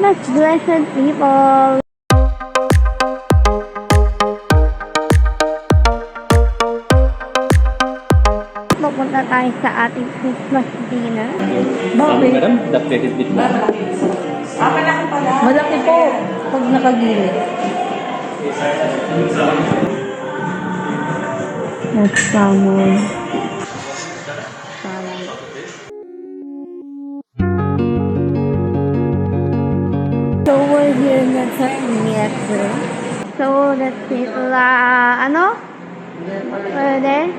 Christmas, blessed people! Pupunta tayo sa ating Christmas dinner. Bakit? Madam, the credit bit mo. Malaki pala. Malaki po pag nakagilid. That's someone. So we're here na sa Metro. So that's it. Ano? Pwede?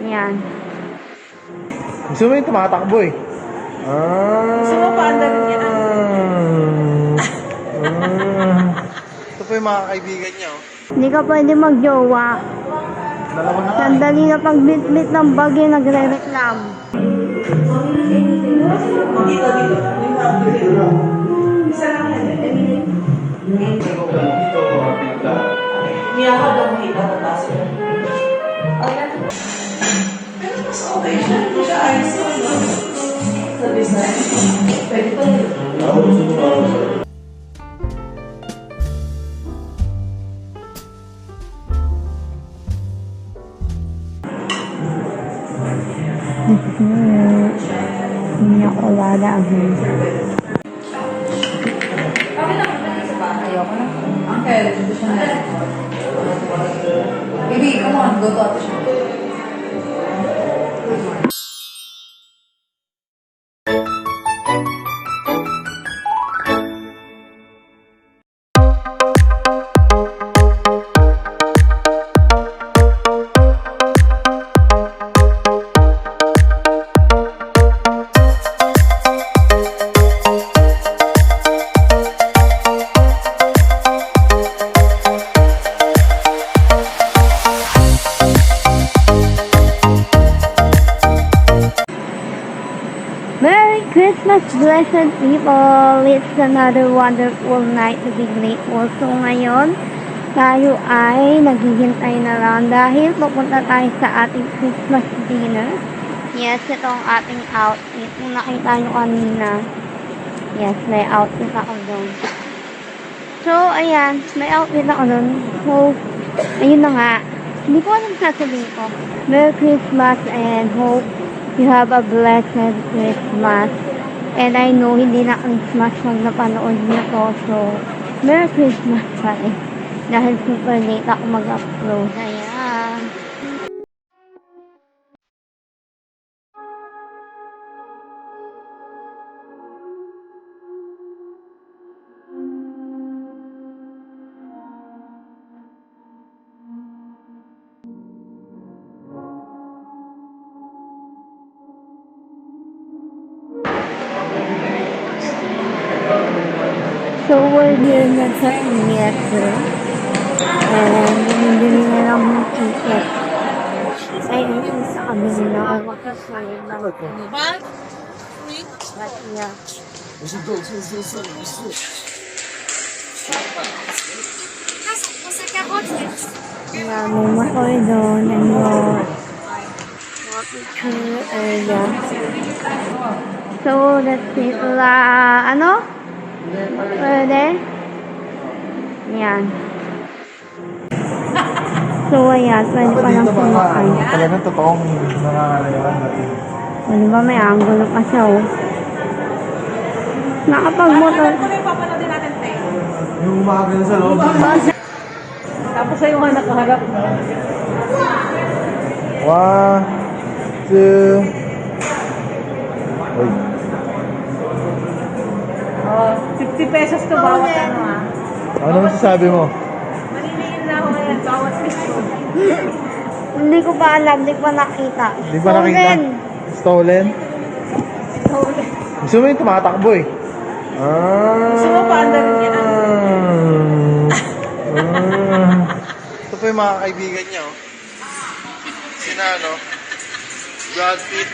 Yan. Gusto mo yung tumatakbo eh. Gusto mo pa rin yan? Ito po yung mga kaibigan niya. Oh. Hindi ka pwede magjowa. Dalawa na nga. Sandali na pag bit-bit ng bagay nagre-reklam. Dito. Isa lang yan eh. Niya ka daw dito. Tapos yun. Pero mas okay siya. Hindi siya ayos ko. Sa design. Pwede pa yun. Hindi ako wala ang Bakit ako naman sa bahay? Ayoko na. Uncle, gusto siya na. Baby, come on, go to the shop. Merry Christmas, blessed people! It's another wonderful night to be grateful. So ngayon, tayo ay naghihintay na lang dahil pupunta tayo sa ating Christmas dinner. Yes, ito ang ating outfit. Kung nakita nyo kanina, yes, may outfit ako doon. So, ayan, may outfit ako doon. So, ayun na nga. Hindi ko alam sasabihin ko. Merry Christmas and hope you have a blessed Christmas. And I know hindi na Christmas pag napanood niyo to. So, Merry Christmas pa rin. Dahil super late ako mag-upload. Ayan. So, we're here na sa Metro. And, binibili na lang yung ticket. Ay, ayun sa kabili na ako makasunod lang. But, yeah. Yeah, may makoy doon. And more. Picture area. So, that's it. Ano? Pwede? Yan. So, ayan. Pwede pa lang sumakay. Talagang totoong nangangalayawan natin. Ano ba? May angulo pa siya, oh. Nakapag-motor. Ano yung papanoodin natin, Te? Yung umaga na sa loob. Tapos sa'yo nga nakaharap. 1, 2, wait. 50 pesos to bawat ano ah. Ano masasabi mo? Maniniin lang ako yan, bawat piso. Hindi ko pa alam. Hindi ko pa nakita. Hindi pa nakita? Stolen? Gusto mo yung tumatakbo eh. Gusto mo pa rin yan? Ito po yung mga kaibigan niya. Oh. Sina ano? Brad Pitt.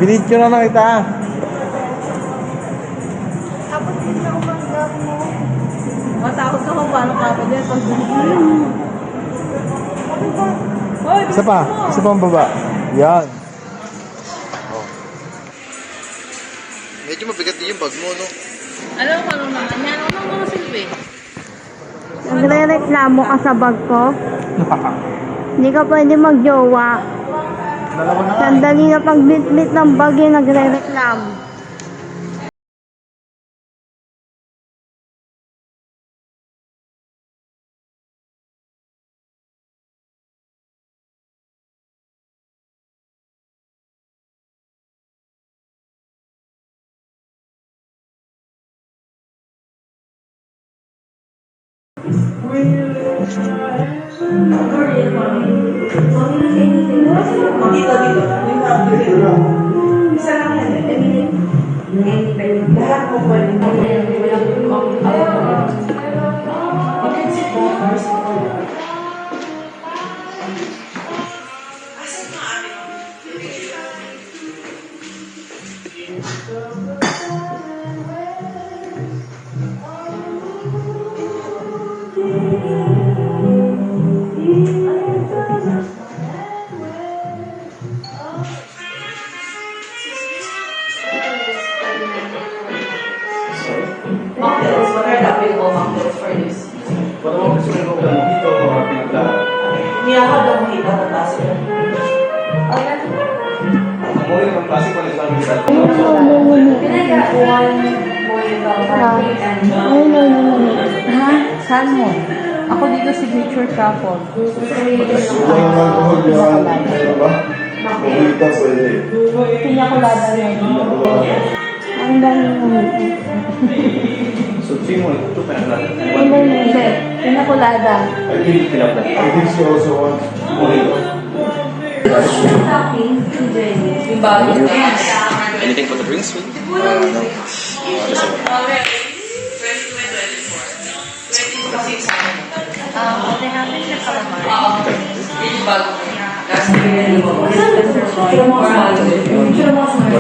Binid ko na kita. Tapos hindi ako mag-vlog mo. Matakot ka kung paano ka pa dyan. Isa pa. Isa pa ang baba. Yan. Oh. Medyo mabigat din yung bag mo, no? Alam ko ano naman yan. Ano mga silbi? Nagre-reklamo ka sa bag ko? Hindi ka pwede magjowa. Dalawa na nga. Sandali na pagbitbit ng bag yung nagre-reklamo. Dito. Isa lang yan eh. Lahat mo pwede. You can sit down first. Asan nga amin? Mocktails, what are the available mocktails for this? What about this one? Mojito or Pinagla? Niyakad ang makita at taso. Ang muli ng classic one is one with that. Can I get one boiled party and... Ha? Salmon. Ako dito signature truffle. Walang alcohol yan. Ano ba? Mojito pwede. Pinya colada yan. Ang dami naman. So, three more, two Pinagla. And Ang one dami Hindi. naman. Pinya colada. I think Pinagla. I think she also wants Mojito. Yung bago. Anything for the drinks, please? They have it in calamari. Yung bago. Last year, What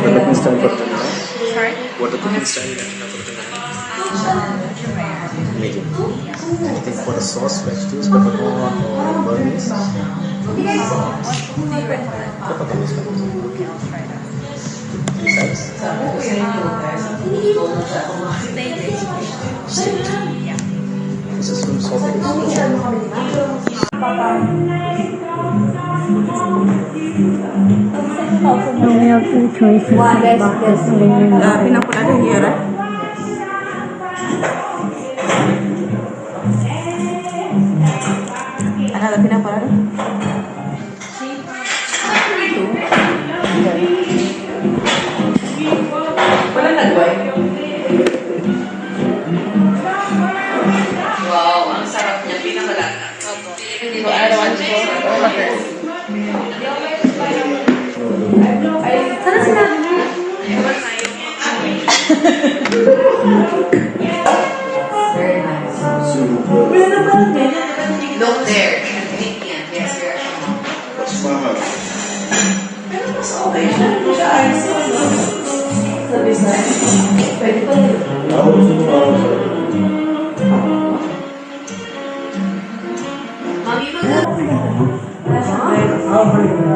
the cooking style for tonight? Sorry? What the cooking style for tonight? Medium. Anything for the sauce, vegetables, peppercorn or burgers? Peppercorn is fine. Any size? Steak. This is from sausage. So we have two choices. pinapula ng hira. Ano na pinapula? Wala nagway. Wow, ang sarap niya. Pinakalata. So, I don't want to Sana sinabi mo? Very nice. Look there. Yes, you're Mas mahal. pero mas okay siya. Hindi siya ayos yun, no? Sa design. Pwede pa yun. Ako gusto mo ako sa...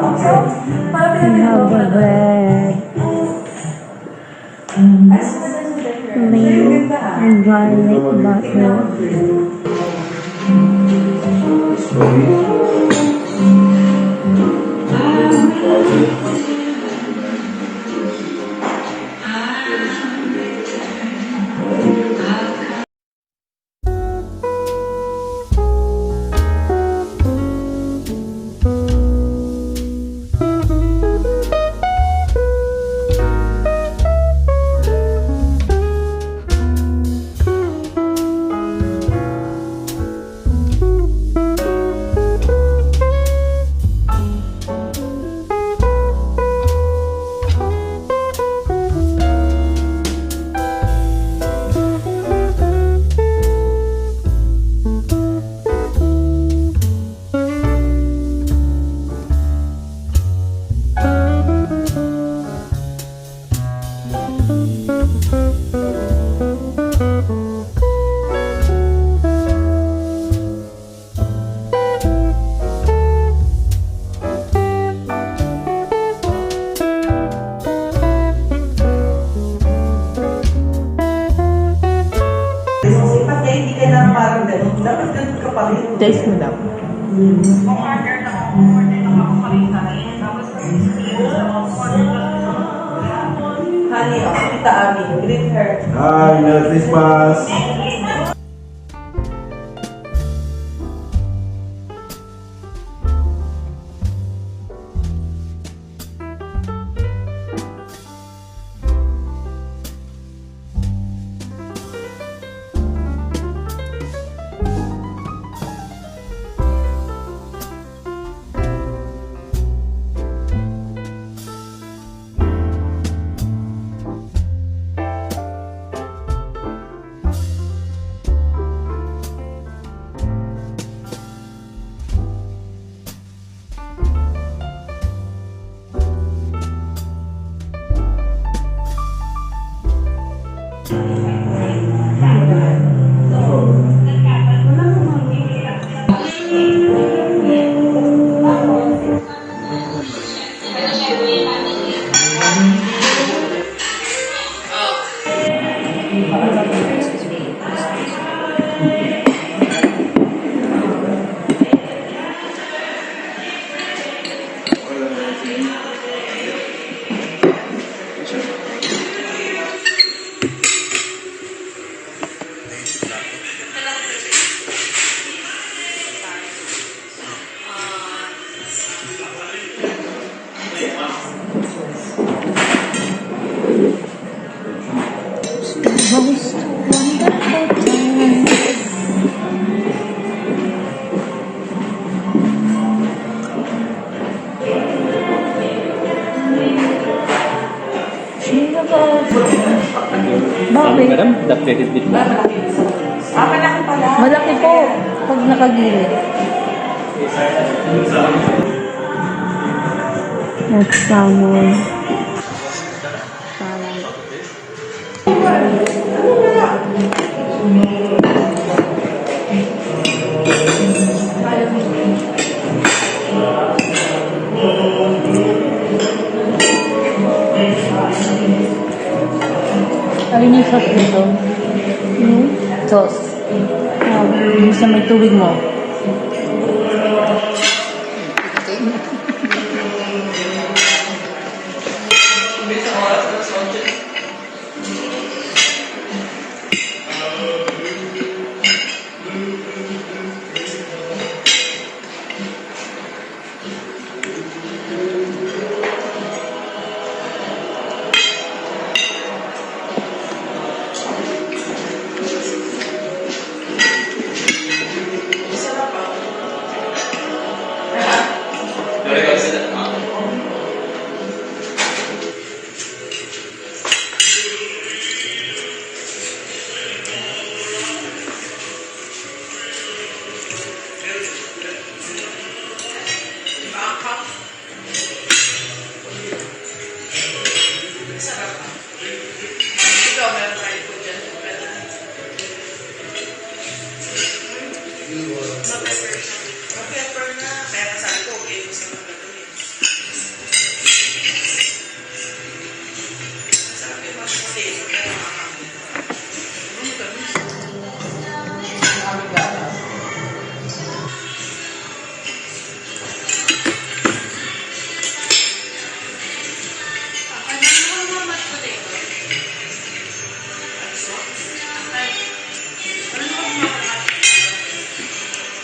We have the bread. Milk and garlic butter. pa rin. Taste mo daw. Honey, Tita Abby, greet her. Hi, Merry Christmas! Most wonderful time. Bakit? Madam, the credit bit na. Malaki pala. Malaki po pag nakagilid. That's someone. Ayun yung sauce dito. Sauce. Yung sa may tubig mo.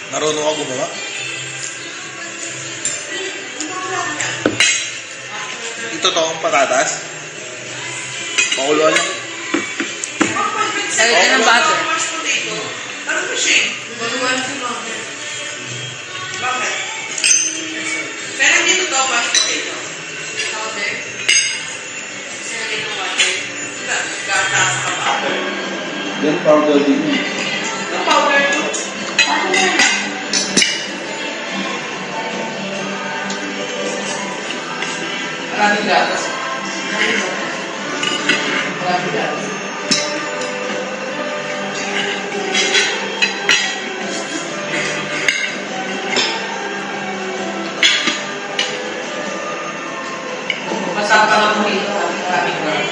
Marunong ako gumawa? Ito toong patatas? Pakuluan lang. Lagay ka ng butter. Ano ba siya? Baluan si Mama. Bakit? Pero dito to, mashed potato. Powder. Kasi nandito water. Gata sa powder. Yan powder din. Yung powder to. Maraming gatas. Maraming gatas. Masama lang mo ito. Maraming gatas.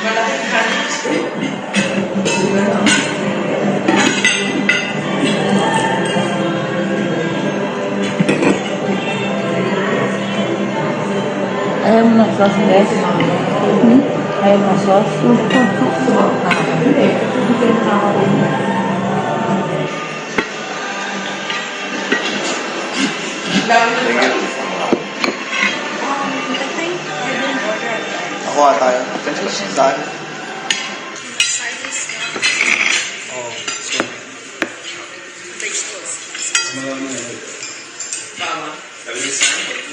Malaking hands. Ayaw mo ng sauce, guys? Ayaw mo ng sauce? Ako tayo. Saan? Oh,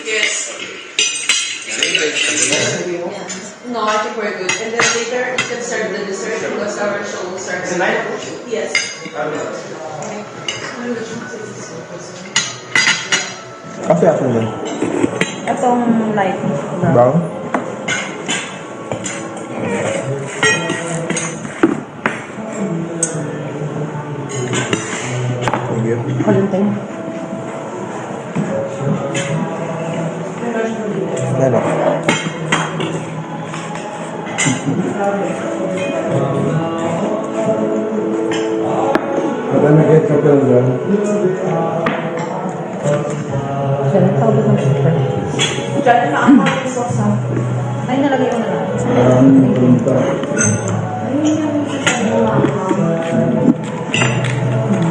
Yes. No, I think we're good. And then later, you can serve the dessert because our show will start. Tonight? Yes. Kape ako yun. Itong light Brown? Sige. Valentine. Ano? Wala na get kape lang dyan. Diyan, tawag ng pepper. Diyan na ang mga sauce ha. Ay, nalagay ko na lang. Punta.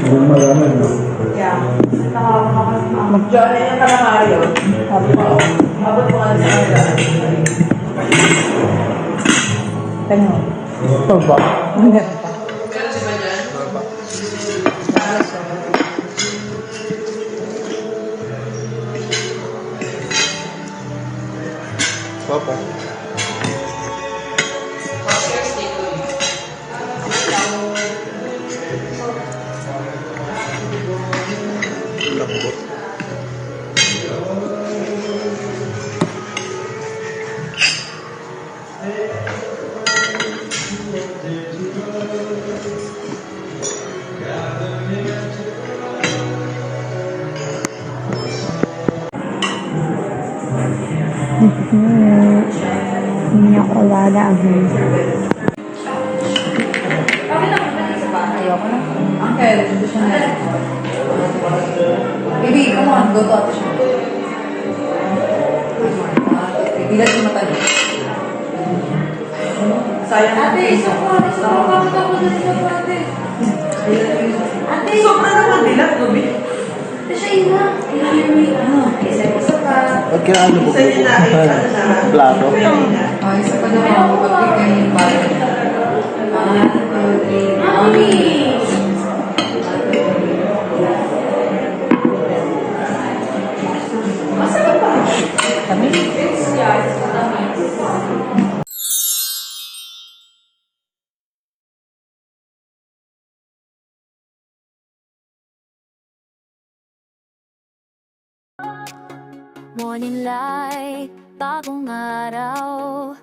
Hindi malaman, no? Yeah. Diyan na yung calamari yun. Abot mo ka sa kanila. Tingnan. Ito ba? Meron pa. Meron si ba dyan? Papa. Lambot. Minyak ulada ang Ayoko na. Uncle, gusto siya na. Baby, come on. Go to ate siya. Bilat mo mata niya. Sayang. Ate, isa pa. Isa pa. Bakit ako dyan isa pa, ate? Ate, Sobrang naman dilat, Ruby. siya ina. Isa pa. Ba't kaya ano Isa yun na, Plato? Oh, isa pa daw ako. Pagbigay yung bayan. 1, 2, 3. Mami! Masarap ba? Kami? Morning light, bagong araw.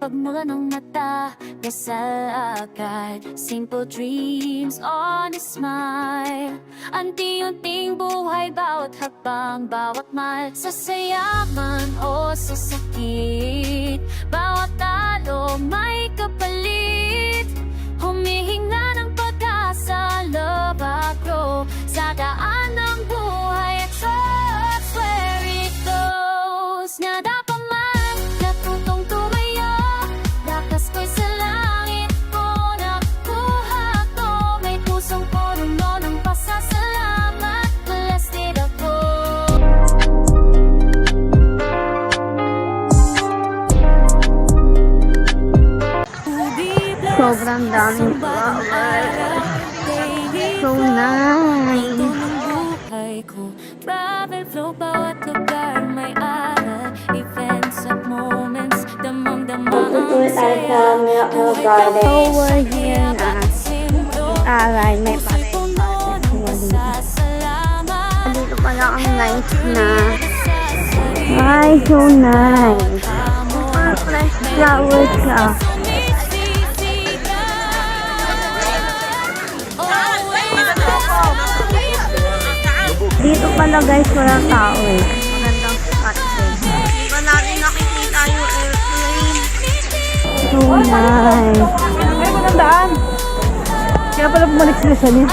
Pagmula ng mata, dasal agad. Simple dreams on a smile. Anti-unting buhay, bawat hakbang, bawat mal. Sa sayaman o sa sakit, bawat talo may kapalit. Humihinga ng pag-asa, love I grow. Sa daan ng buhay, at trust where it goes. Nada pa man, natutong tumayo. Lakas ko'y sa langit mo nakuha ko. May pusong puno ng pasasalamat. Blessed ako. sobrang daming flowers. So nice. Travel flow, bawat lugar may aral. Events at moments, damang-dama ang saya. Over here na. Alay, may pare-pare. Dito pala ang nice na. Ay, so nice. Super fresh flowers siya. Dito pala guys, walang tao eh. Magandang spot din. Di ba natin nakikita yung airplane? So nice. Ay, magandaan. Kaya pala bumalik sila sa niya.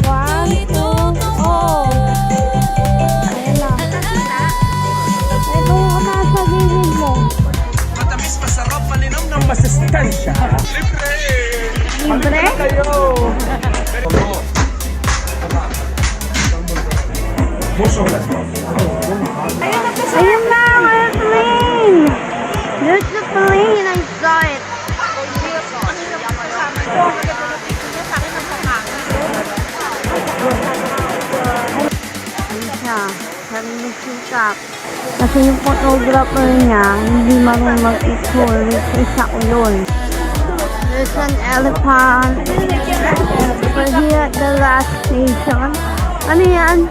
One, two, oh. Ayan na. Ito yung nasa gilid mo. Matamis, masarap, maninom ng masustansya. Libre! Libre? Kayo! Ayun na, may plane! There's the plane, I saw it. Ayun siya, sarili sikap. Kasi yung photographer niya, hindi marunong mag-picture, isa ko yun. There's an elephant. We're here at the last station. Ano yan?